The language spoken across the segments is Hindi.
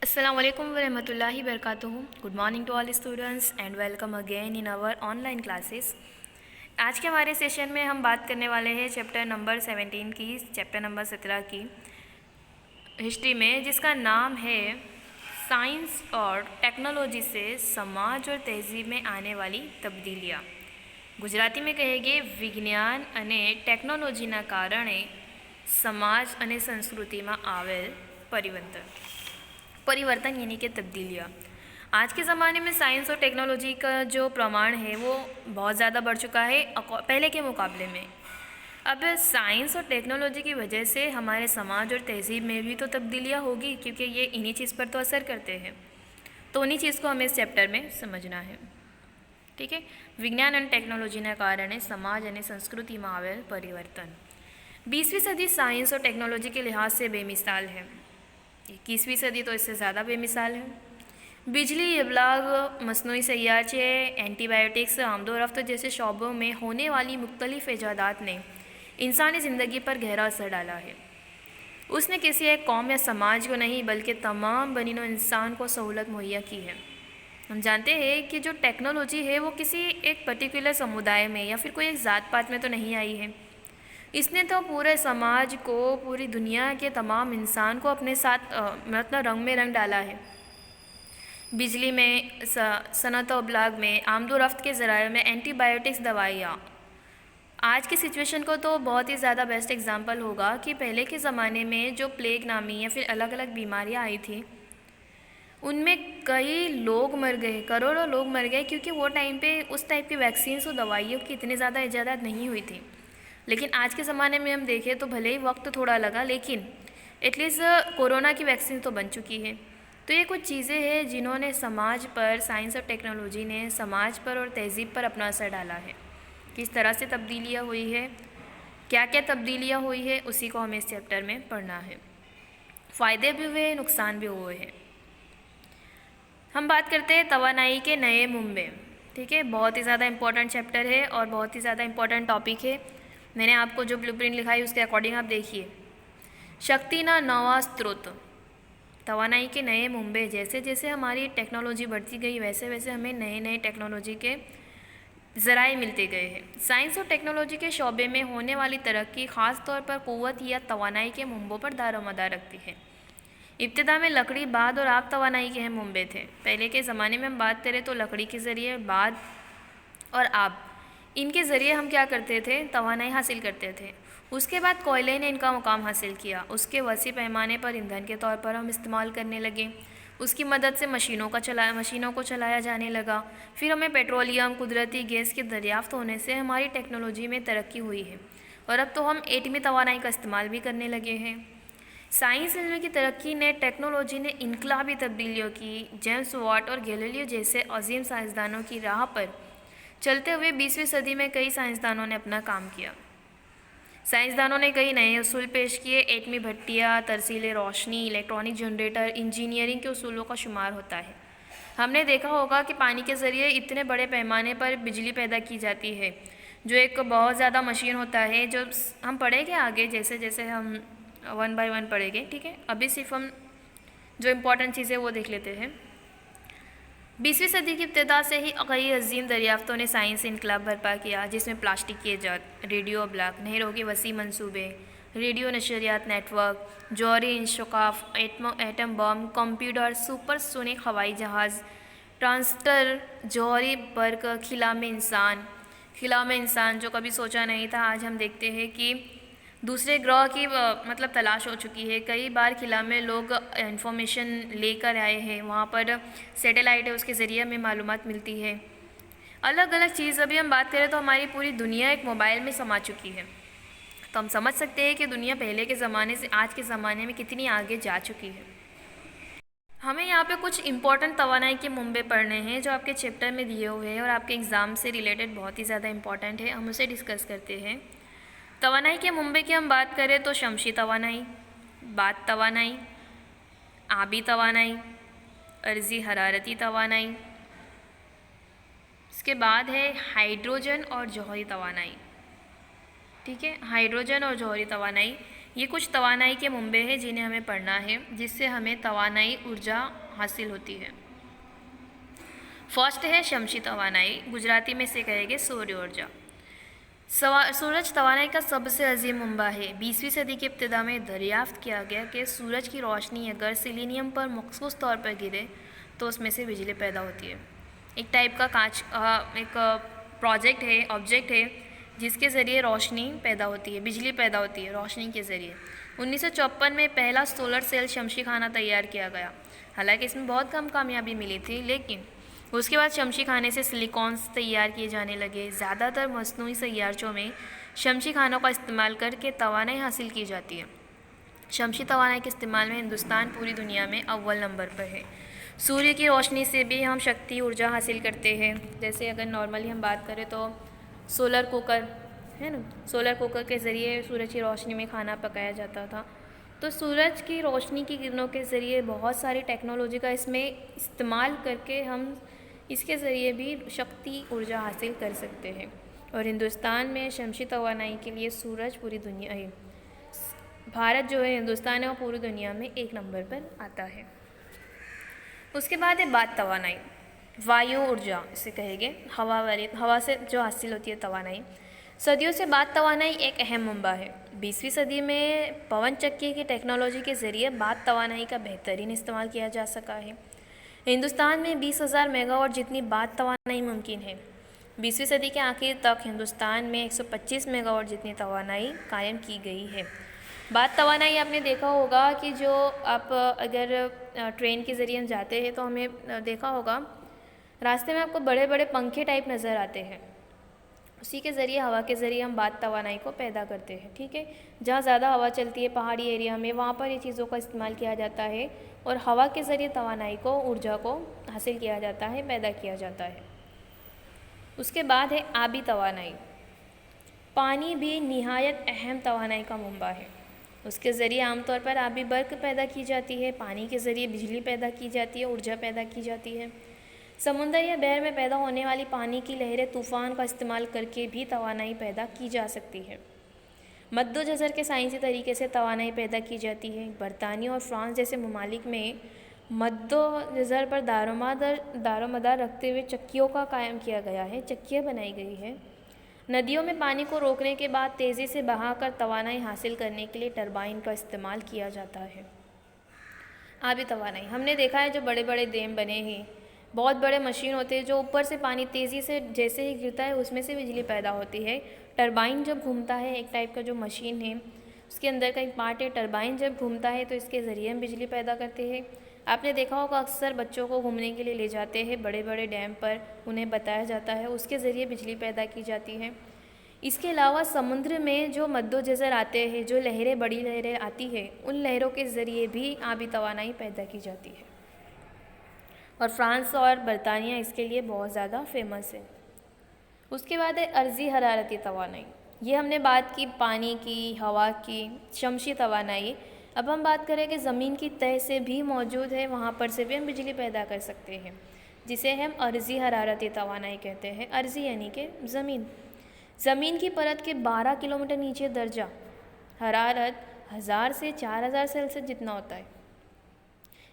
Assalamu alaikum warahmatullahi wabarakatuh. Good morning to all students and welcome again in our online classes. आज के हमारे सेशन में हम बात करने वाले हैं चैप्टर नंबर 17 की, चैप्टर नंबर 17 की हिस्ट्री में, जिसका नाम है साइंस और टेक्नोलॉजी से समाज और तहजीब में आने वाली तब्दीलियाँ। गुजराती में कहेंगे विज्ञान અને ટેકનોલોજીના કારણે સમાજ અને સંસ્કૃતિમાં આવેલ परिवर्तन यानी कि तब्दीलियाँ। आज के ज़माने में साइंस और टेक्नोलॉजी का जो प्रमाण है वो बहुत ज़्यादा बढ़ चुका है पहले के मुकाबले में। अब साइंस और टेक्नोलॉजी की वजह से हमारे समाज और तहजीब में भी तो तब्दीलियाँ होगी, क्योंकि ये इन्हीं चीज़ पर तो असर करते हैं। तो उन्हीं चीज़ को हमें इस चैप्टर में समझना है। ठीक है, विज्ञान और टेक्नोलॉजीના કારણે समाज અને સંસ્કૃતિમાં આવેલ પરિવર્તન। 20वीं सदी साइंस और टेक्नोलॉजी के लिहाज से बेमिसाल है। 21वीं सदी तो इससे ज़्यादा बेमिसाल है। बिजली, इब्लाग, मसनूई सैयारचे, एंटीबायोटिक्स, आमदोरफ्त जैसे शोबों में होने वाली मुख्तलिफ़ ईजादात ने इंसानी ज़िंदगी पर गहरा असर डाला है। उसने किसी एक कौम या समाज को नहीं बल्कि तमाम बनीनो इंसान को सहूलत मुहैया की है। हम जानते हैं कि जो टेक्नोलॉजी है वो किसी एक पर्टिकुलर समुदाय में या फिर कोई एक ज़ात पात में तो नहीं आई है। इसने तो पूरे समाज को, पूरी दुनिया के तमाम इंसान को अपने साथ मतलब रंग में रंग डाला है। बिजली में, सनत और इब्लाग में, आमदोरफ्त के ज़राए में, एंटीबायोटिक्स दवाइयाँ। आज की सिचुएशन को तो बहुत ही ज़्यादा बेस्ट एग्जांपल होगा कि पहले के ज़माने में जो प्लेग नामी या फिर अलग अलग बीमारियाँ आई थी, उनमें कई लोग मर गए, करोड़ों लोग मर गए, क्योंकि वो टाइम पे उस टाइप की वैक्सीन्स और दवाइयों की इतनी ज़्यादा इजाज़त नहीं हुई थी। लेकिन आज के ज़माने में हम देखें तो भले ही वक्त थोड़ा लगा, लेकिन एटलीस्ट कोरोना की वैक्सीन तो बन चुकी है। तो ये कुछ चीज़ें हैं जिन्होंने समाज पर, साइंस और टेक्नोलॉजी ने समाज पर और तहज़ीब पर अपना असर डाला है। किस तरह से तब्दीलियाँ हुई है, क्या क्या तब्दीलियाँ हुई है, उसी को हमें इस चैप्टर में पढ़ना है। फ़ायदे भी हुए, नुकसान भी हुए हैं। हम बात करते हैं तवानाई के नए मुंबे। ठीक है, बहुत ही ज़्यादा इम्पोर्टेंट चैप्टर है और बहुत ही ज़्यादा इम्पोर्टेंट टॉपिक है। मैंने आपको जो ब्लूप्रिंट लिखा है उसके अकॉर्डिंग आप देखिए। शक्ति ना नवा स्रोत, तवानाई के नए मुंबे। जैसे जैसे हमारी टेक्नोलॉजी बढ़ती गई वैसे वैसे हमें नए नए टेक्नोलॉजी के ज़राए मिलते गए हैं। साइंस और टेक्नोलॉजी के शोबे में होने वाली तरक्की ख़ास तौर पर क़ुव्वत या तवानाई के मुंबों पर दारोमदार रखती है। इब्तिदा में लकड़ी, बाद और आग तवानाई के अहम मुंबे थे। पहले के ज़माने में हम बात करें तो लकड़ी के ज़रिए, बाद और आग, इनके ज़रिए हम क्या करते थे, तवानाई हासिल करते थे। उसके बाद कोयले ने इनका मुकाम हासिल किया। उसके वसी पैमाने पर ईंधन के तौर पर हम इस्तेमाल करने लगे। उसकी मदद से मशीनों को चलाया जाने लगा। फिर हमें पेट्रोलियम, कुदरती गैस के दरियाफ्त होने से हमारी टेक्नोलॉजी में तरक्की हुई है और अब तो हम एटमी तवानाई का इस्तेमाल भी करने लगे हैं। साइंस इल्म की तरक्की ने, टेक्नोलॉजी ने इनकलाबी तब्दीलियों की। जेम्स वाट और गैलीलियो जैसे अजीम साइंसदानों की राह पर चलते हुए 20वीं सदी में कई साइंसदानों ने अपना काम किया। साइंसदानों ने कई नए उसूल पेश किए। एटमी भट्टियाँ, तरसील रोशनी, इलेक्ट्रॉनिक जनरेटर, इंजीनियरिंग के उसूलों का शुमार होता है। हमने देखा होगा कि पानी के ज़रिए इतने बड़े पैमाने पर बिजली पैदा की जाती है, जो एक बहुत ज़्यादा मशीन होता है, जो हम पढ़ेंगे आगे जैसे जैसे हम 1 बाय 1 पढ़ेंगे। ठीक है, अभी सिर्फ हम जो इम्पोर्टेंट चीज़ें वो देख लेते हैं। 20वीं सदी की इब्तिदा से ही कई अजीम दरियाफ्तों ने साइंस इनकलाब बर्पा किया, जिसमें प्लास्टिक की ईजाद, रेडियो ब्लॉक, नहरों के वसी मंसूबे, रेडियो नशरियात नेटवर्क, जौहरी इंशकाफ, एटम बम, कंप्यूटर, सुपरसोनिक हवाई जहाज़, ट्रांजिस्टर, जौहरी बर्क, खिला में इंसान जो कभी सोचा नहीं था। आज हम देखते हैं कि दूसरे ग्रह की मतलब तलाश हो चुकी है। कई बार खिला में लोग इंफॉर्मेशन लेकर आए हैं, वहाँ पर सैटेलाइट है, उसके ज़रिए हमें मालूमात मिलती है। अलग अलग चीज़, अभी हम बात करें तो हमारी पूरी दुनिया एक मोबाइल में समा चुकी है। तो हम समझ सकते हैं कि दुनिया पहले के ज़माने से आज के ज़माने में कितनी आगे जा चुकी है। हमें यहाँ पे कुछ इंपॉर्टेंट तवानाई के मुंबे पढ़ने हैं जो आपके चैप्टर में दिए हुए हैं और आपके एग्ज़ाम से रिलेटेड बहुत ही ज़्यादा इंपॉर्टेंट है। हम उसे डिस्कस करते हैं। तवानाई के मुंबे की हम बात करें तो शमसी तवानाई, बाद तवानाई, आबी तवानाई, अर्ज़ी हरारती तवानाई, इसके बाद है हाइड्रोजन और जौहरी तवानाई। ठीक है, हाइड्रोजन और जौहरी तवानाई, ये कुछ तवानाई के मुंबे हैं जिन्हें हमें पढ़ना है, जिससे हमें तवानाई ऊर्जा हासिल होती है। फर्स्ट है शमसी तवानाई, गुजराती में इसे कहेंगे सूर्य ऊर्जा। सूरज तवानाई का सबसे अजीम मुंबा है। 20वीं सदी के इब्तिदा में दरियाफ्त किया गया कि सूरज की रोशनी अगर सिलीनियम पर मखसूस तौर पर गिरे तो उसमें से बिजली पैदा होती है। एक टाइप का एक प्रोजेक्ट है, ऑब्जेक्ट है, जिसके ज़रिए रोशनी पैदा होती है, बिजली पैदा होती है रोशनी के ज़रिए। 1954 में पहला सोलर सेल शमशी खाना तैयार किया गया। हालांकि इसमें बहुत कम कामयाबी मिली थी, लेकिन उसके बाद शमशी खाने से सिलिकॉन्स तैयार किए जाने लगे। ज़्यादातर मसनूई सैयारचों में शमशी खानों का इस्तेमाल करके तवानाई हासिल की जाती है। शमशी तवानाई के इस्तेमाल में हिंदुस्तान पूरी दुनिया में अव्वल नंबर पर है। सूर्य की रोशनी से भी हम शक्ति ऊर्जा हासिल करते हैं। जैसे अगर नॉर्मली हम बात करें तो सोलर कुकर है ना, सोलर कुकर के ज़रिए सूरज की रोशनी में खाना पकाया जाता था। तो सूरज की रोशनी की किरणों के ज़रिए बहुत सारी टेक्नोलॉजी का इसमें इस्तेमाल करके हम इसके ज़रिए भी शक्ति ऊर्जा हासिल कर सकते हैं। और हिंदुस्तान में शमसी तवानाई के लिए सूरज पूरी दुनिया है, भारत जो है हिंदुस्तान है वो पूरी दुनिया में एक नंबर पर आता है। उसके बाद है बात तवानाई, वायु ऊर्जा इसे कहेंगे, हवा से जो हासिल होती है तवानाई। सदियों से बात तवानाई एक अहम मुंबा है। 20वीं सदी में पवन चक्की की टेक्नोलॉजी के ज़रिए बात तवानाई का बेहतरीन इस्तेमाल किया जा सका है। हिंदुस्तान में 20,000 मेगावाट जितनी बात तवानाई मुमकिन है। 20वीं सदी के आखिर तक हिंदुस्तान में 125 मेगावाट जितनी तवानाई कायम की गई है। बात तवानाई आपने देखा होगा कि जो आप अगर ट्रेन के ज़रिए हम जाते हैं तो हमें देखा होगा रास्ते में आपको बड़े बड़े पंखे टाइप नज़र आते हैं। उसी के ज़रिए हवा के ज़रिए हम बात तवानाई को पैदा करते हैं। ठीक है, जहाँ ज़्यादा हवा चलती है पहाड़ी एरिया में, वहाँ पर ये चीज़ों का इस्तेमाल किया जाता है और हवा के ज़रिए तवानाई को, ऊर्जा को हासिल किया जाता है, पैदा किया जाता है। उसके बाद है आबी तवानाई। पानी भी निहायत अहम तवानाई का मुंबा है। उसके ज़रिए आमतौर पर आबी बर्क़ पैदा की जाती है। पानी के ज़रिए बिजली पैदा की जाती है, ऊर्जा पैदा की जाती है। समुंदर या बहर में पैदा होने वाली पानी की लहरें, तूफ़ान का इस्तेमाल करके भी तवानाई पैदा की जा सकती है। मद्दो जज़र के साइंसी तरीके से तवानाई पैदा की जाती है। बरतानिया और फ्रांस जैसे ममालिक में मद्दो जज़र पर दारोमदार रखते हुए चक्कियों का कायम किया गया है, चक्कियाँ बनाई गई है। नदियों में पानी को रोकने के बाद तेज़ी से बहाकर तवानाई हासिल करने के लिए टरबाइन का इस्तेमाल किया जाता है। आबी तवानाई हमने देखा है, जो बड़े बड़े डैम बने हैं, बहुत बड़े मशीन होते हैं जो ऊपर से पानी तेज़ी से जैसे ही गिरता है उसमें से बिजली पैदा होती है। टरबाइन जब घूमता है, एक टाइप का जो मशीन है उसके अंदर का एक पार्ट है, टरबाइन जब घूमता है तो इसके ज़रिए हम बिजली पैदा करते हैं। आपने देखा होगा अक्सर बच्चों को घूमने के लिए ले जाते हैं बड़े बड़े डैम पर, उन्हें बताया जाता है, उसके ज़रिए बिजली पैदा की जाती है। इसके अलावा समुद्र में जो मद्दो जज़र आते हैं, जो लहरें, बड़ी लहरें आती है, उन लहरों के ज़रिए भी आबी तवानाई पैदा की जाती है। और फ्रांस और बरतानिया इसके लिए बहुत ज़्यादा फेमस है। उसके बाद है अर्ज़ी हरारती तवानाई। ये हमने बात की पानी की, हवा की, शमसी तवानाई। अब हम बात करें कि ज़मीन की तह से भी मौजूद है, वहाँ पर से भी हम बिजली पैदा कर सकते हैं, जिसे हम अर्ज़ी हरारती तवानाई कहते हैं। अर्ज़ी यानी कि ज़मीन की परत के 12 किलोमीटर नीचे दर्जा हरारत 1000 से 4000 सेल्सियस जितना होता है।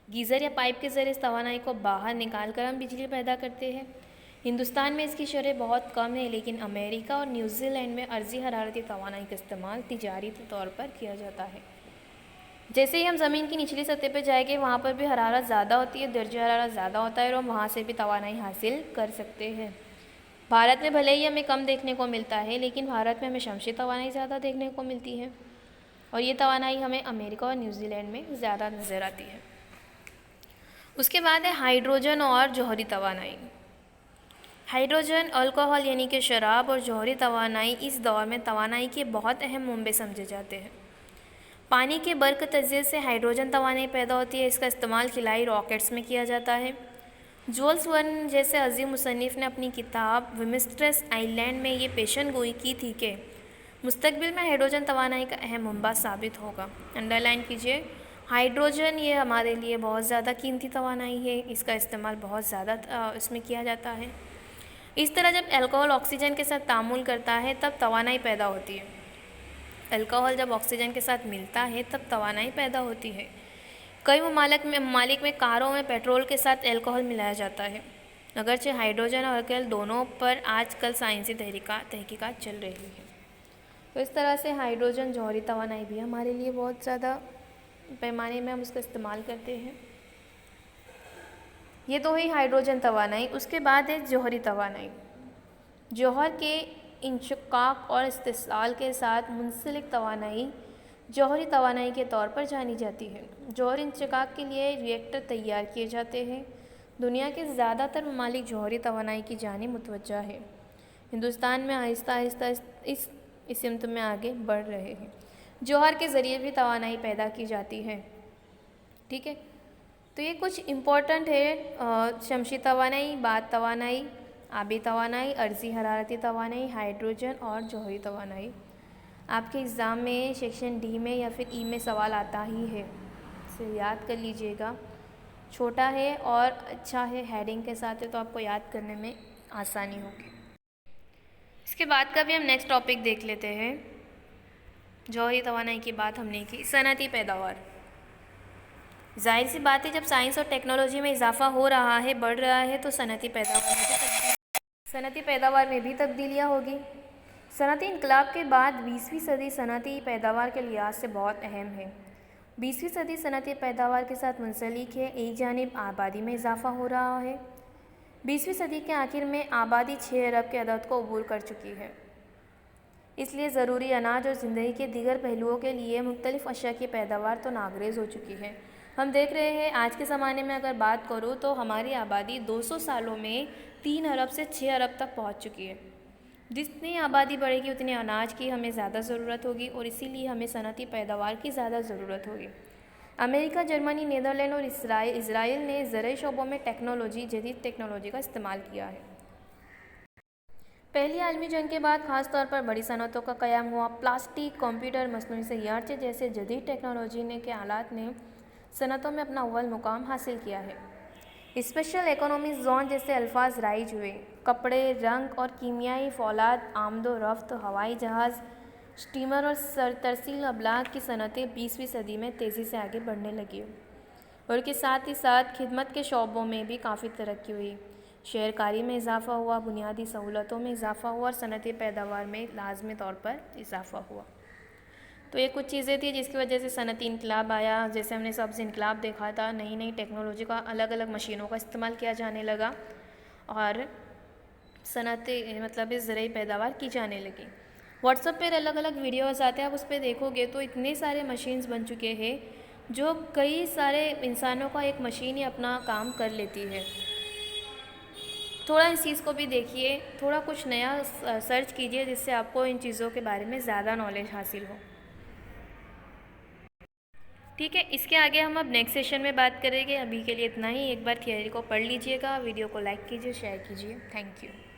गीज़र या पाइप के ज़रिए इस तवानाई को बाहर निकाल कर हम बिजली पैदा करते हैं। हिंदुस्तान में इसकी शरह बहुत कम है, लेकिन अमेरिका और न्यूजीलैंड में अर्ज़ी हरारती तवानाई का इस्तेमाल तिजारी तौर पर किया जाता है। जैसे ही हम ज़मीन की निचली सतह पर जाएंगे, वहाँ पर भी हरारत ज़्यादा होती है, दर्जा हरारत ज़्यादा होता है और हम वहाँ से भी तवानाई हासिल कर सकते हैं। भारत में भले ही हमें कम देखने को मिलता है, लेकिन भारत में हमें शमसी तवानाई ज़्यादा देखने को मिलती है और ये तवानाई हमें अमेरिका और न्यूजीलैंड में ज़्यादा नज़र आती है। उसके बाद है हाइड्रोजन और जौहरी तवानाई। हाइड्रोजन अल्कोहल यानी कि शराब और जौहरी तवानाई इस दौर में तवानाई के बहुत अहम मुंबे समझे जाते हैं। पानी के बर्क़ तजिए से हाइड्रोजन तवानाई पैदा होती है। इसका इस्तेमाल खिलाई रॉकेट्स में किया जाता है। जूल्स वर्न जैसे अजीम मुसन्निफ़ ने अपनी किताब विमिस्ट्रेस आइलैंड में ये पेशन गोई की थी कि मुस्तक़बिल में हाइड्रोजन तवानाई का अहम मुंबा साबित होगा। अंडरलाइन कीजिए, हाइड्रोजन ये हमारे लिए बहुत ज़्यादा कीमती तवानाई है, इसका इस्तेमाल बहुत ज़्यादा इसमें किया जाता है। इस तरह जब अल्कोहल ऑक्सीजन के साथ तामुल करता है तब तवानाई पैदा होती है। अल्कोहल जब ऑक्सीजन के साथ मिलता है तब तवानाई पैदा होती है। कई ममालिक में कारों में पेट्रोल के साथ अल्कोहल मिलाया जाता है। अगरचे हाइड्रोजन और अल्कोहल दोनों पर आजकल साइंसी तहकीकात चल रही है। तो इस तरह से हाइड्रोजन जौहरी तवानाई भी हमारे लिए बहुत ज़्यादा पैमाने में हम उसका इस्तेमाल करते हैं। ये तो हुई हाइड्रोजन तवानाई। उसके बाद है जौहरी तवानाई। जौहर के इंशिकाक और इस्तिसाल के साथ मुंसलिक तवानाई जौहरी तवानाई के तौर पर जानी जाती है। जौहरी इंशिकाक के लिए रिएक्टर तैयार किए जाते हैं। दुनिया के ज़्यादातर ममालिक जौहरी तवानाई की जानिब मुतवज्जा है। हिंदुस्तान में आहिस्ता आहिस्ता इस सिमत में आगे बढ़ रहे हैं। जौहर के ज़रिए भी तवानाई पैदा की जाती है। ठीक है, तो ये कुछ इम्पोर्टेंट है। शमसी तवानाई, बाद तवानाई, आबी तवानाई, अर्ज़ी हरारती तवानाई, हाइड्रोजन और जौहरी तवानाई। आपके एग्ज़ाम में सेक्शन डी में या फिर ई में सवाल आता ही है, इसे याद कर लीजिएगा। छोटा है और अच्छा है, हेडिंग के साथ है, तो आपको याद करने में आसानी होगी। इसके बाद का भी हम नेक्स्ट टॉपिक देख लेते हैं। जौहरी तवानाई की बात हमने की। सनअती पैदावार। जाहिर सी बात है, जब साइंस और टेक्नोलॉजी में इजाफा हो रहा है, बढ़ रहा है, तो सनअती पैदावार में भी तब्दीलियाँ होगी। सनअती इनकलाब के बाद 20वीं सदी सनअती पैदावार के लिहाज से बहुत अहम है। 20वीं सदी सनअती पैदावार के साथ मुंसलिक है। एक जानिब आबादी में इजाफा हो रहा है। 20वीं सदी के आखिर में आबादी 6 अरब के अदद को अबूर कर चुकी है। इसलिए ज़रूरी अनाज और ज़िंदगी के दीगर पहलुओं के लिए मुख्तलिफ़ अशिया की पैदावार तो नागरेज़ हो चुकी है। हम देख रहे हैं आज के ज़माने में अगर बात करूँ तो हमारी आबादी 200 सालों में 3 अरब से 6 अरब तक पहुँच चुकी है। जितनी आबादी बढ़ेगी उतनी अनाज की हमें ज़्यादा ज़रूरत होगी और इसीलिए हमें सनअती पैदावार की ज़्यादा ज़रूरत होगी। अमेरिका, जर्मनी, नीदरलैंड और इसराइल ने ज़राई शोबों में जदीद टेक्नोलॉजी का इस्तेमाल किया है। पहली आलमी जंग के बाद ख़ास तौर पर बड़ी सनअतों का क़याम हुआ। प्लास्टिक, कंप्यूटर, मसनूई सैयारचे जैसे जदीद टेक्नोलॉजी के आलात ने सनअतों में अपना अव्वल मुकाम हासिल किया है। स्पेशल इकोनॉमिक जोन जैसे अल्फाज राइज हुए। कपड़े, रंग और कीमियाई फौलाद, आमदो रफ्त, हवाई जहाज़, स्टीमर और तरसील अबलाग की सनअतें 20वीं सदी में तेज़ी से आगे बढ़ने लगी और के साथ ही साथ खिदमत के शोबों में भी काफ़ी तरक्की हुई। शहरकारी में इजाफ़ा हुआ, बुनियादी सहूलतों में इजाफ़ा हुआ और सनअती पैदावार में लाजमी तौर पर इजाफ़ा हुआ। तो ये कुछ चीज़ें थी जिसकी वजह से सनअती इनकलाब आया। जैसे हमने सब्ज़ इनकलाब देखा था, नई नई टेक्नोलॉजी का, अलग अलग मशीनों का इस्तेमाल किया जाने लगा और सनअती मतलब इस ज़रिए पैदावार की जाने लगी। व्हाट्सएप पर अलग अलग वीडियोज़ आते हैं, आप उस पर देखोगे तो इतने सारे मशीन्स बन चुके हैं जो कई सारे इंसानों का एक मशीन ही अपना काम कर लेती है। थोड़ा इस चीज़ को भी देखिए, थोड़ा कुछ नया सर्च कीजिए जिससे आपको इन चीज़ों के बारे में ज़्यादा नॉलेज हासिल हो। ठीक है, इसके आगे हम अब नेक्स्ट सेशन में बात करेंगे। अभी के लिए इतना ही। एक बार थियरी को पढ़ लीजिएगा, वीडियो को लाइक कीजिए, शेयर कीजिए। Thank you.